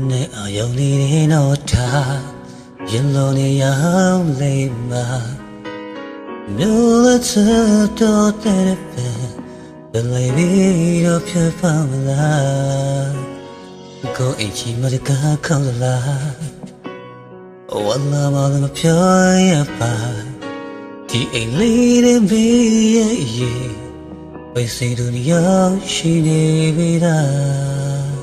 နေအယုံလေးတော့ထားရင်လုံးနေရောက်လိမ့်မှာမျိုးလက်စတော့တဲ့ပဲဘယ်လိုပြီးတော့ဖြစ်ပါမလားကိုအိမ်ချီမတကားခေါင်းလားဝမ်းလာမလို့မပြောရပါဒီအိမ်လေးတွေမေးရဲ့ဝိစိတ်တို့ရောက်ရှိနေပြီလား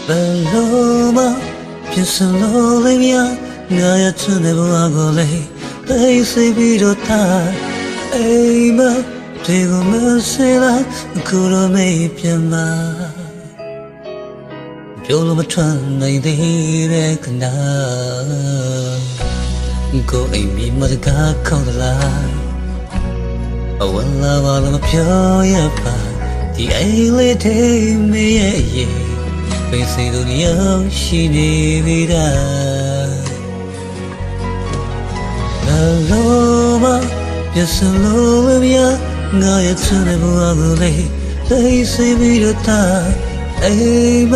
ဘယ်လိုမှပြစ်စလို့လည်းမငါရချင်တဲ့ဘဝကိုလည်းသိစိတ်ပြီးတော့ထားအိမ်မတွေကိုမစလားအခုတော့မေးပြန်မှာပြောလို့မထွက်နိုင်သေးတဲ့ခဏကိုအိမ်မီမတကားခေါင်းလားအဝလာပါလို့မပြောရပါဒီအိမ်လေးထိမရဲ့ပဲစီတို့ရောက်ရှိနေပြီလားဘယ်လိုမှပြစ်စလို့မရငါရဲ့ချမ်းတဲ့ဘဝကိုလည်းသိစိတ်ပြီးတော့ထားအိမ်မ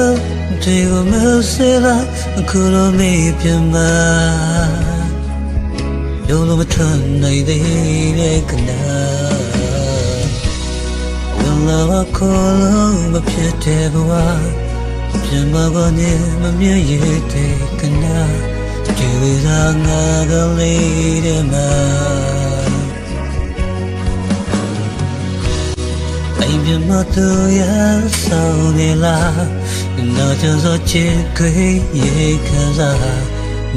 တွေကိုမစလားအခုတော့မေးပြန်မှာပြောလို့မထွက်နိုင်သေးတဲ့ကနာဝလာမခေါ်လို့မဖြစ်တဲ့ဘဝပြန်မကနေမမြင်ရတဲ့ကနာဒီဝိသာငါကလေးတဲ့မှာအိမ်ပြန်မတော့ရဆောင်နေလားနောက်ကျစောချစ်ခွေရေခစား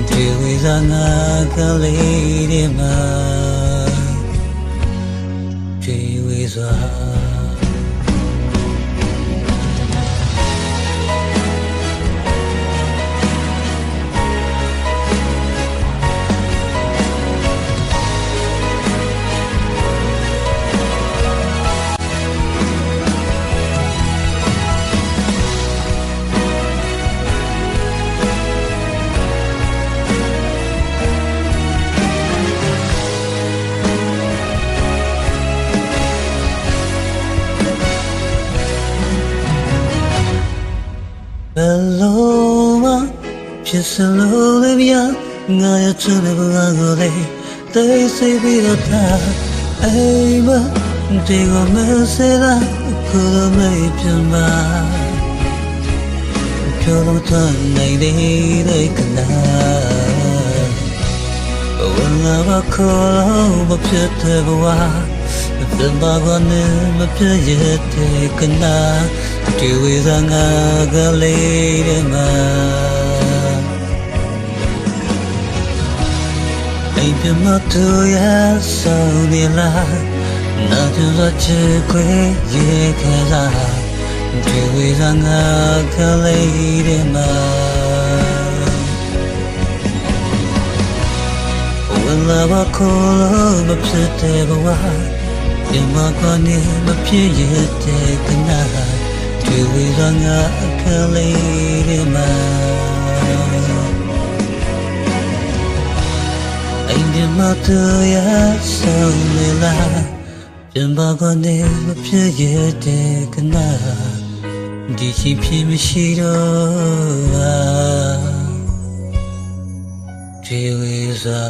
ဒီဝိသာငါကလေးတဲ့မှာဒီဝိသာဘယ်လိုမှဖြစ်စလို့လည်းမရငါရဲ့ချမ်းတဲ့ဘဝကိုလည်းသိစိတ်ပြီးတော့ထားအိမ်မတွေကိုမစလားအခုတော့မေးပြန်မှာပြောလို့ထွက်နိုင်တဲ့ကနာဘဝငါမခေါ်လို့မဖြစ်တဲ့ဘဝပြန်ပါကနေမပြည့်ရတဲ့ကနာဒီဝိဇာငါကလေးတဲ့မှာအိမ်ပြန်မတော့ရဆောင်နေလားနာကျင်တော့ချစ်ခွေရေခစားဒီဝိဇာငါကလေးတဲ့မှာဝလာမခေါ်လို့မဖြစ်တဲ့ဘဝပြန်မကနေမဖြစ်ရတဲ့ကနာဒီဝိဇာငါကလေးတဲ့မှာအိမ်ပြန်မတော့ရဆောင်နေလားပြန်ပါကနေမဖြစ်ရတဲ့ကနာဒီရှိဖြစ်မရှိတော့ဒီဝိဇာ